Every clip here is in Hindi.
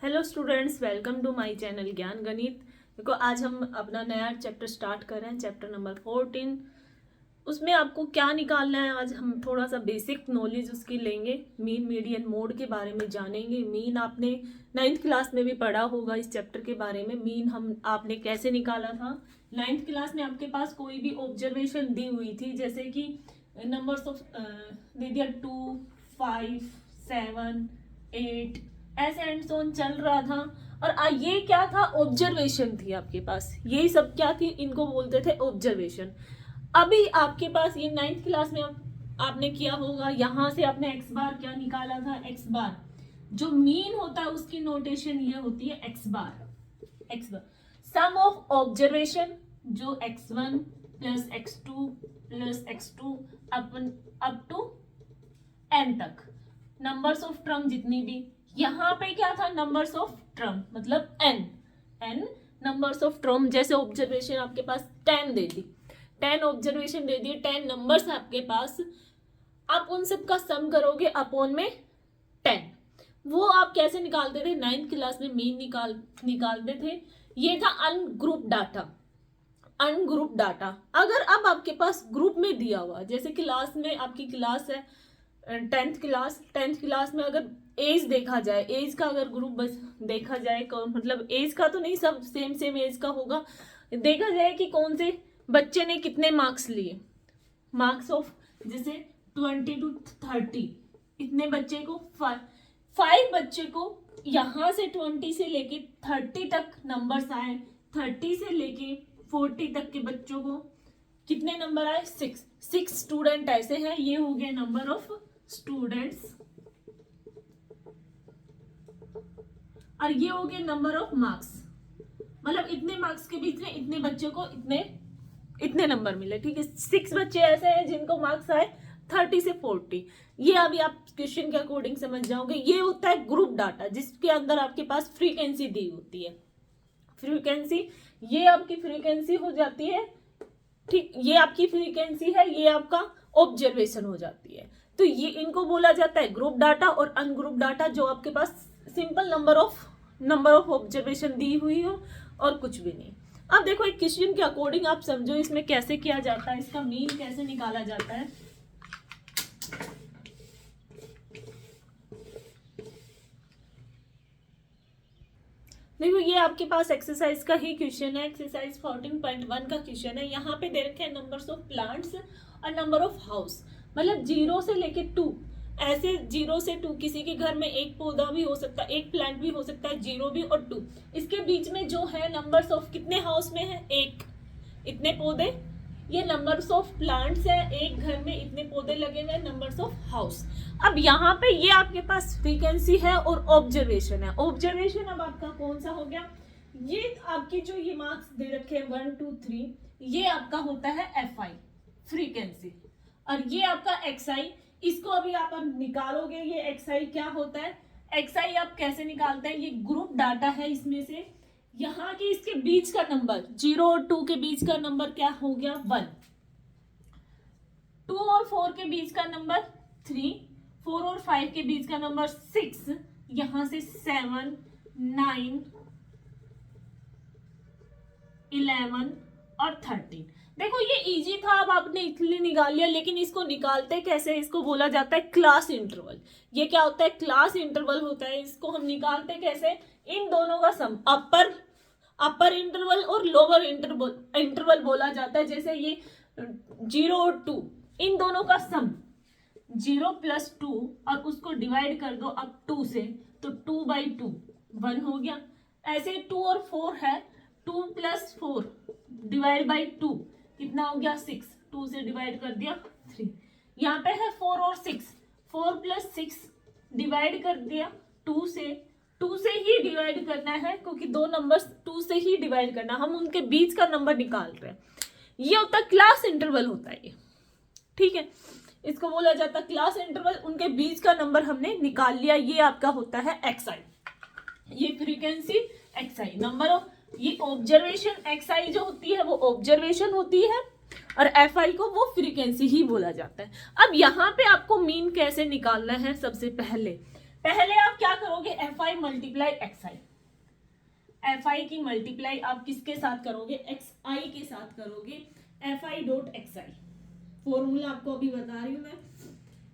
Hello students, welcome to my channel Gyan Ganit. देखो, आज हम अपना नया चैप्टर स्टार्ट कर रहे हैं, चैप्टर नंबर 14। उसमें आपको क्या निकालना है, आज हम थोड़ा सा बेसिक नॉलेज उसकी लेंगे। मीन मीडियन मोड के बारे में जानेंगे। मीन आपने 9th क्लास में भी पढ़ा होगा इस चैप्टर के बारे में। मीन आपने कैसे निकाला था 9th क्लास में। आपके पास कोई भी ऑब्जर्वेशन दी हुई थी, जैसे कि नंबर्स ऑफ दे दिया 2, 5, 7, 8 ऐसे एंड सोन चल रहा था। और ये क्या था, ऑब्जर्वेशन थी आपके पास। यही सब क्या थी, इनको बोलते थे ऑब्जर्वेशन। अभी आपके पास ये 9th क्लास में आपने किया होगा, यहां से आपने एक्स बार क्या निकाला था। एक्स बार जो मीन होता है उसकी नोटेशन ये होती है x bar. X bar sum of observation, जो x1 plus x2 plus x2 up to n तक, नंबर्स ऑफ टर्म जितनी भी। यहां पे क्या था, नंबर्स ऑफ टर्म मतलब n नंबर्स ऑफ टर्म। जैसे ऑब्जर्वेशन आपके पास 10 दे दी, 10 ऑब्जर्वेशन दे दिए, 10 नंबर्स आपके पास। आप उन सब का सम करोगे अपॉन में 10। वो आप कैसे निकालते थे, 9th क्लास में मीन निकालते थे। ये था अनग्रुप डाटा। अनग्रुप डाटा अगर अब आपके पास ग्रुप में दिया हुआ, जैसे क्लास में आपकी क्लास है 10th क्लास में अगर एज देखा जाए, एज का अगर ग्रुप बस देखा जाए, मतलब एज का तो नहीं, सब सेम एज का होगा। देखा जाए कि कौन से बच्चे ने कितने मार्क्स लिए, मार्क्स ऑफ जैसे 20 to 30, इतने बच्चे को 5 बच्चे को यहां से 20 से लेके 30 तक नंबर्स आए। 30 से लेके 40 तक के बच्चों को कितने नंबर आए, 6 स्टूडेंट ऐसे हैं। ये हो गया नंबर ऑफ स्टूडेंट्स, और ये हो गया नंबर ऑफ मार्क्स। मतलब इतने मार्क्स के बीच में इतने बच्चों को इतने नंबर मिले। ठीक है, 6 बच्चे ऐसे हैं जिनको मार्क्स आए 30 से 40। ये अभी आप क्वेश्चन के अकॉर्डिंग समझ जाओगे। ये होता है ग्रुप डाटा, जिसके अंदर आपके पास फ्रीक्वेंसी दी होती है। फ्रीक्वेंसी, ये आपकी फ्रीक्वेंसी हो जाती है। ठीक, ये आपकी फ्रीक्वेंसी है, ये आपका ऑब्जर्वेशन हो जाती है। तो ये इनको बोला जाता है ग्रुप डाटा और अनग्रुप डाटा, जो आपके पास सिंपल नंबर ऑफ ऑब्जर्वेशन दी हुई हो और कुछ भी नहीं। अब देखो, एक क्वेश्चन के अकॉर्डिंग आप समझो इसमें कैसे किया जाता है, इसका मीन कैसे निकाला जाता है। देखो, ये आपके पास एक्सरसाइज का ही क्वेश्चन है, एक्सरसाइज 14.1 का क्वेश्चन है। यहाँ पे दे रखे हैं नंबर्स ऑफ प्लांट्स और नंबर ऑफ हाउस, मतलब 0 से लेके 2। ऐसे 0 से 2, किसी के घर में एक पौधा भी हो सकता है, एक प्लांट भी हो सकता है, 0 भी और 2। इसके बीच में जो है नंबर्स ऑफ कितने हाउस में है, एक, इतने पौधे। ये नंबर्स ऑफ प्लांट्स है, एक घर में इतने पौधे लगे हुए, नंबर्स ऑफ हाउस। अब यहाँ पे ये आपके पास फ्रीक्वेंसी है और ऑब्जर्वेशन है। ऑब्जर्वेशन अब आपका कौन सा हो गया, ये आपकी जो ये मार्क्स दे रखे हैं 1, 2, 3, ये आपका होता है FI फ्रीक्वेंसी, और ये आपका XI। इसको अभी आप निकालोगे, ये XI क्या होता है। XI आप कैसे निकालते हैं, ये ग्रुप डाटा है, इसमें से यहाँ के इसके बीच का नंबर 0 और 2 के बीच का नंबर क्या हो गया 1, 2 और 4 के बीच का नंबर 3, 4 और 5 के बीच का नंबर 6, यहां से 7, 9, 11 और 13। देखो, ये इजी था, अब आपने इतने निकाल लिया, लेकिन इसको निकालते कैसे, इसको बोला जाता है क्लास इंटरवल। ये क्या होता है, क्लास इंटरवल होता है। इसको हम निकालते कैसे, इन दोनों का सम, अपर इंटरवल और लोअर इंटरवल बोला जाता है। जैसे ये 0 और 2, इन दोनों का सम 0 प्लस 2, और उसको डिवाइड कर दो अब 2 से, तो 2/2 1 हो गया। ऐसे 2 और 4 है, 2 प्लस 4 डिवाइड बाई 2 कितना हो गया 6, 2 से डिवाइड कर दिया 3। यहाँ पे है 4 और 6, 4 प्लस 6 डिवाइड कर दिया 2 से ही डिवाइड करना है, क्योंकि दो नंबर्स 2 से ही डिवाइड करना, हम उनके बीच का नंबर निकाल रहे हैं। ये होता है क्लास इंटरवल होता है ये। ठीक है, इसको बोला जाता है क्लास इंटरवल। उनके बीच का नंबर हमने निकाल लिया, ये आपका होता है XI। ये फ्रीक्वेंसी XI, नंबर ऑफ, ये ऑब्जर्वेशन XI जो होती है वो ऑब्जर्वेशन होती है, और FI को वो फ्रीक्वेंसी ही बोला जाता है। अब यहाँ पे आपको मीन कैसे निकालना है, सबसे पहले पहले आप क्या करोगे, F I multiply x I, F I की मल्टीप्लाई आप किसके साथ करोगे, एक्स आई के साथ करोगे, F I dot x I. Formula आपको अभी बता रही हूं मैं।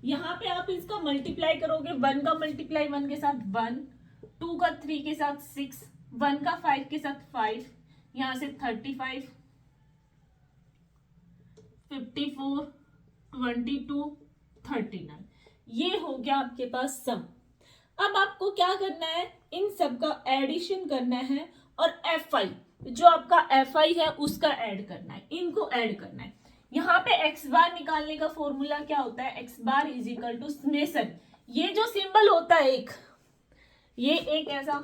यहाँ पे आप इसका मल्टीप्लाई करोगे, 1 का मल्टीप्लाई 1 के साथ 1, 2 का 3 के साथ 6, 1 का 5 के साथ 5, यहां से 35, 54, 22, 39, ये हो गया आपके पास सम। अब आपको क्या करना है, इन सब का एडिशन करना है और एफ आई, जो आपका एफ आई है उसका ऐड करना है, इनको ऐड करना है। यहाँ पे एक्स बार निकालने का फॉर्मूला क्या होता है, x bar is equal to summation, ये जो सिंबल होता है एक, ये एक ऐसा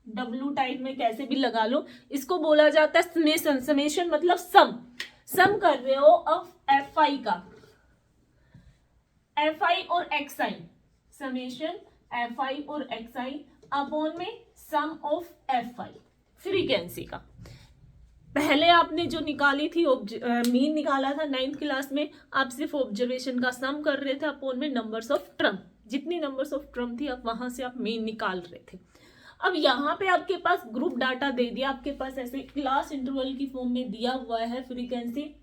डब्लू टाइप में कैसे भी लगा लो, इसको बोला जाता है समेशन। समेशन मतलब सम कर रहे हो ऑफ एफ आई का, एफ आई और x I, summation F I और एक्स आई अपॉन में सम ऑफ एफ आई फ्रीक्वेंसी का। पहले आपने जो निकाली थी मीन निकाला था 9th क्लास में, आप सिर्फ ऑब्जर्वेशन का सम कर रहे थे अपॉन में नंबर्स ऑफ टर्म, जितनी नंबर्स ऑफ टर्म थी आप वहां से आप मीन निकाल रहे थे। अब यहाँ पे आपके पास ग्रुप डाटा दे दिया, आपके पास ऐसे क्लास इंटरवल की फॉर्म में दिया हुआ है फ्रीक्वेंसी,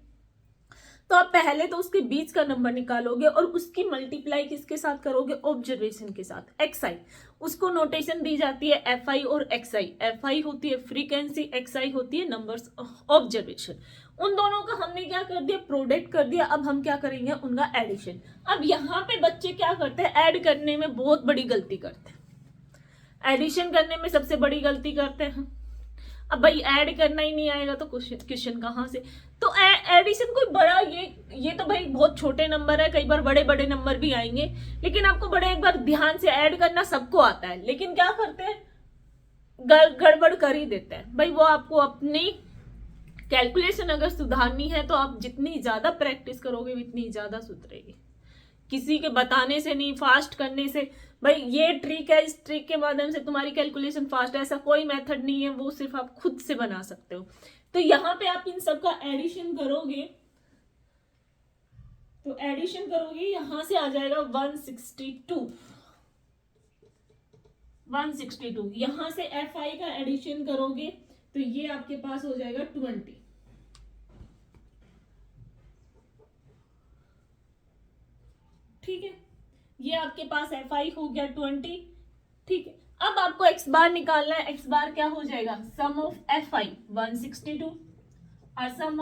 तो आप पहले तो उसके बीच का नंबर निकालोगे और उसकी मल्टीप्लाई किसके साथ करोगे, ऑब्जर्वेशन के साथ, एक्स आई। उसको नोटेशन दी जाती है एफ आई और एक्स आई, एफ आई होती है फ्रीक्वेंसी, एक्स आई होती है नंबर्स ऑब्जर्वेशन। उन दोनों का हमने क्या कर दिया, प्रोडक्ट कर दिया। अब हम क्या करेंगे, उनका एडिशन। अब यहाँ पे बच्चे क्या करते हैं, ऐड करने में बहुत बड़ी गलती करते हैं, एडिशन करने में सबसे बड़ी गलती करते हैं। अब भाई ऐड करना ही नहीं आएगा तो क्वेश्चन कहाँ से, तो एडिशन कोई बड़ा, ये तो भाई बहुत छोटे नंबर है, कई बार बड़े बड़े नंबर भी आएंगे, लेकिन आपको बड़े एक बार ध्यान से ऐड करना सबको आता है, लेकिन क्या करते हैं, गड़बड़ कर ही देते हैं। भाई वो आपको अपनी कैलकुलेशन अगर सुधारनी है तो आप जितनी ज्यादा प्रैक्टिस करोगे उतनी ज्यादा सुधरेगी, किसी के बताने से नहीं, फास्ट करने से। भाई ये ट्रिक है, इस ट्रिक के माध्यम से तुम्हारी कैलकुलेशन फास्ट है, ऐसा कोई मेथड नहीं है, वो सिर्फ आप खुद से बना सकते हो। तो यहाँ पे आप इन सब का एडिशन करोगे, तो एडिशन करोगे यहां से आ जाएगा 162, 162। यहां से एफ आई का एडिशन करोगे तो ये आपके पास हो जाएगा 20, ठीक है, ये आपके पास एफ आई हो गया 20, ठीक है। अब आपको एक्स बार निकालना है, एक्स बार क्या हो जाएगा, सम ऑफ एफ आई 162 और sum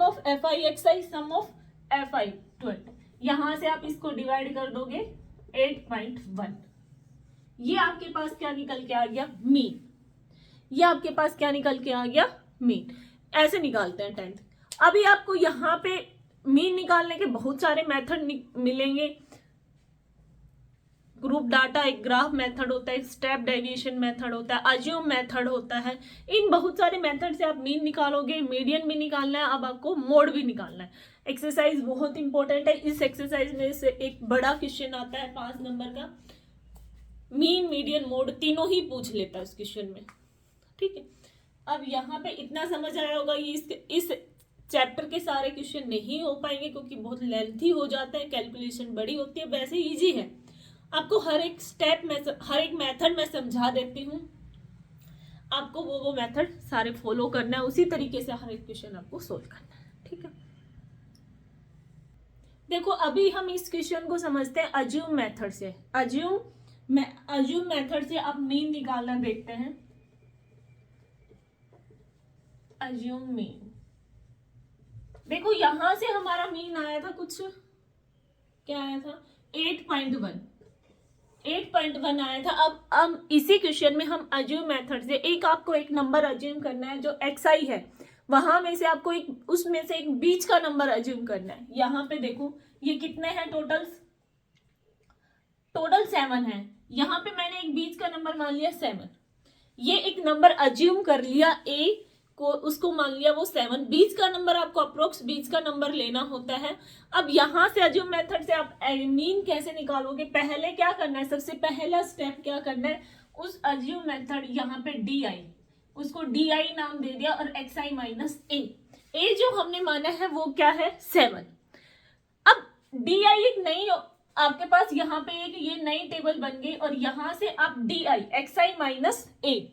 of F I X I, sum of F I 20। यहां से आप इसको डिवाइड कर दोगे 8.1, ये आपके पास क्या निकल के आ गया, मीन। ये आपके पास क्या निकल के आ गया, मीन। ऐसे निकालते हैं 10th। अभी आपको यहाँ पे मीन निकालने के बहुत सारे मेथड मिलेंगे, ग्रुप डाटा, एक ग्राफ मेथड होता है, स्टेप डेविएशन मेथड होता है, अज्यूम मेथड होता है। इन बहुत सारे मेथड से आप मीन निकालोगे, मीडियन भी निकालना है, अब आपको मोड भी निकालना है। एक्सरसाइज बहुत इंपॉर्टेंट है, इस एक्सरसाइज में से एक बड़ा क्वेश्चन आता है 5 नंबर का, मीन मीडियन मोड तीनों ही पूछ लेता है उस क्वेश्चन में, ठीक है। अब यहाँ पे इतना समझ आया होगा, ये इस चैप्टर के सारे क्वेश्चन नहीं हो पाएंगे क्योंकि बहुत लेंथी हो जाता है, कैलकुलेशन बड़ी होती है। वैसे इजी है, आपको हर एक स्टेप में, हर एक मेथड में समझा देती हूँ, आपको वो मेथड सारे फॉलो करना है, उसी तरीके से हर एक क्वेश्चन आपको सोल्व करना है, ठीक है। देखो अभी हम इस क्वेश्चन को समझते हैं अज्यूम मेथड से। अज्यूम मेथड से आप मीन निकालना देखते हैं। अज्यूम मीन, देखो यहां से हमारा मीन आया था, कुछ क्या आया था, 8.1 आया था। अब इसी क्वेश्चन में हम अज्यूम मेथड से आपको एक नंबर अज्यूम करना है जो एक्स आई है, वहां में से आपको उसमें से एक बीच का नंबर अज्यूम करना है। यहाँ पे देखो ये कितने हैं, टोटल 7 है। यहाँ पे मैंने एक बीच का नंबर मान लिया 7, ये एक नंबर अज्यूम कर लिया ए को, उसको मान लिया वो 7। बीच का नंबर आपको अप्रोक्स बीच का नंबर लेना होता है। अब यहां से अज्यूम मेथड से आप मीन कैसे निकालोगे, पहले क्या करना है, सबसे पहला स्टेप क्या करना है, उस अज्यूम मेथड यहाँ पे डी आई, उसको डी आई नाम दे दिया और एक्स आई माइनस ए जो हमने माना है वो क्या है 7। अब डी आई एक नई आपके पास यहाँ पे एक ये नई टेबल बन गई और यहां से आप D I X I minus A,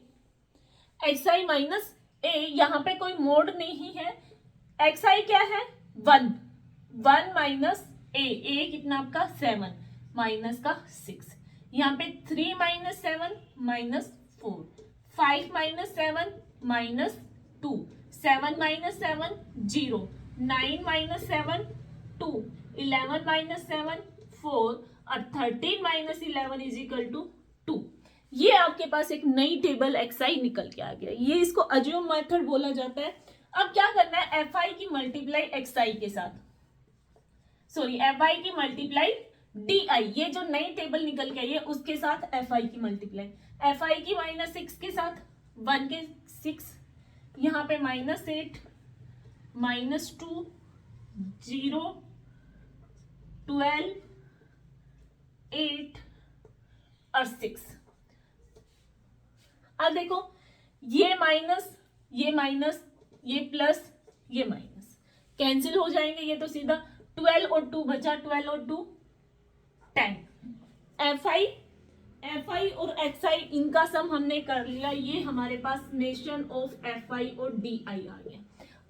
X I minus A, यहाँ पे कोई मोड नहीं है, एक्स आई क्या है 1, 1 माइनस ए कितना आपका 7 माइनस का 6, यहाँ पे 3 minus 7 minus 4, 5 minus 7 minus 2, 7 minus 7 0, 9 minus 7 2, 11 minus 7 4 और 13 माइनस 11 इज इक्वल टू 2। ये आपके पास एक नई टेबल एक्स आई निकल के आ गया, ये इसको अज्यूम मेथड बोला जाता है। अब क्या करना है, एफ आई की मल्टीप्लाई एक्स आई के साथ, सॉरी एफ आई की मल्टीप्लाई डी आई, ये जो नई टेबल निकल के आई है उसके साथ एफ आई की मल्टीप्लाई, एफ आई की -6 के साथ 1 के 6, यहाँ पे -8 -2 0 12 8 और 6। अब देखो ये माइनस ये माइनस ये प्लस ये माइनस कैंसिल हो जाएंगे, ये तो सीधा 12 और 2 बचा, 12 और 2 10। एफ आई और एक्स आई इनका सम हमने कर लिया, ये हमारे पास समेशन ऑफ एफ आई और डी आई आ गया।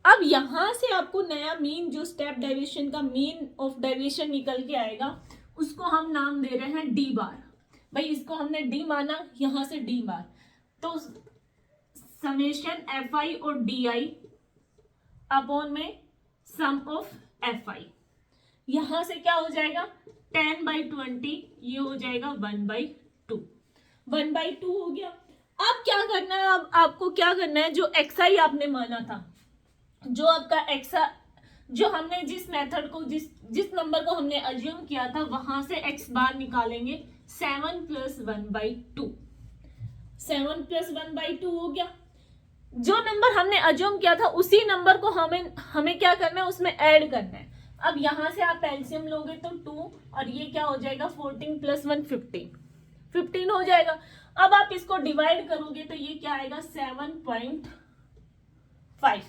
अब यहां से आपको नया मीन, जो स्टेप डेविएशन का मीन ऑफ डेविएशन निकल के आएगा, उसको हम नाम दे रहे हैं डी बार। भाई इसको हमने डी माना, यहां से डी बार, तो समेशन एफ आई और डी आई अपॉन में सम ऑफ एफ आई, यहां से क्या हो जाएगा 10/20, ये हो जाएगा 1/2, 1/2 हो गया। अब क्या करना है, अब आपको क्या करना है, जो एक्स आई आपने माना था, जो आपका एक्स, जो हमने जिस मेथड को जिस नंबर को हमने अज्यूम किया था वहां से एक्स बार निकालेंगे, 7 + 1/2, 7 + 1/2 हो गया। जो नंबर हमने अज्यूम किया था उसी नंबर को हमें क्या करना है, उसमें ऐड करना है। अब यहां से आप एलसीएम लोगे तो 2 और ये क्या हो जाएगा 14 + 1 15 हो जाएगा। अब आप इसको डिवाइड करोगे तो ये क्या आएगा 7.5।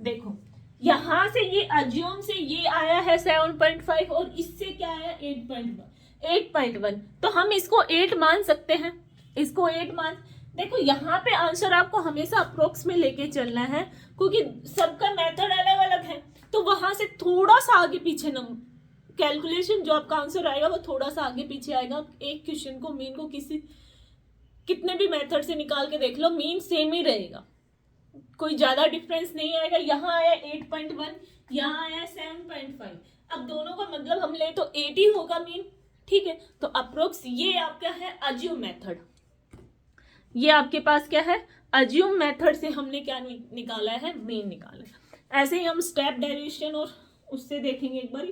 देखो यहां से ये अज्यूम से ये आया है 7.5 और इससे क्या आया 8.1, तो हम इसको 8 मान सकते हैं, इसको 8 मान। देखो यहाँ पे आंसर आपको हमेशा अप्रोक्स में लेके चलना है, क्योंकि सबका मेथड अलग अलग है, तो वहां से थोड़ा सा आगे पीछे कैलकुलेशन जो आपका आंसर आएगा वो थोड़ा सा आगे पीछे आएगा। एक क्वेश्चन को मीन को कितने भी मेथड से निकाल के देख लो, मीन सेम ही रहेगा, कोई ज्यादा डिफरेंस नहीं आएगा। यहाँ आया 8.1, यहाँ आया 7.5, अब दोनों का मतलब हम ले तो 8 ही होगा मीन, ठीक है। तो अप्रोक्स ये आपका है अज्यूम मेथड, ये आपके पास क्या है अज्यूम मेथड से हमने क्या निकाला है, मीन निकाला है। ऐसे ही हम स्टेप डेरिवेशन और उससे देखेंगे एक बार।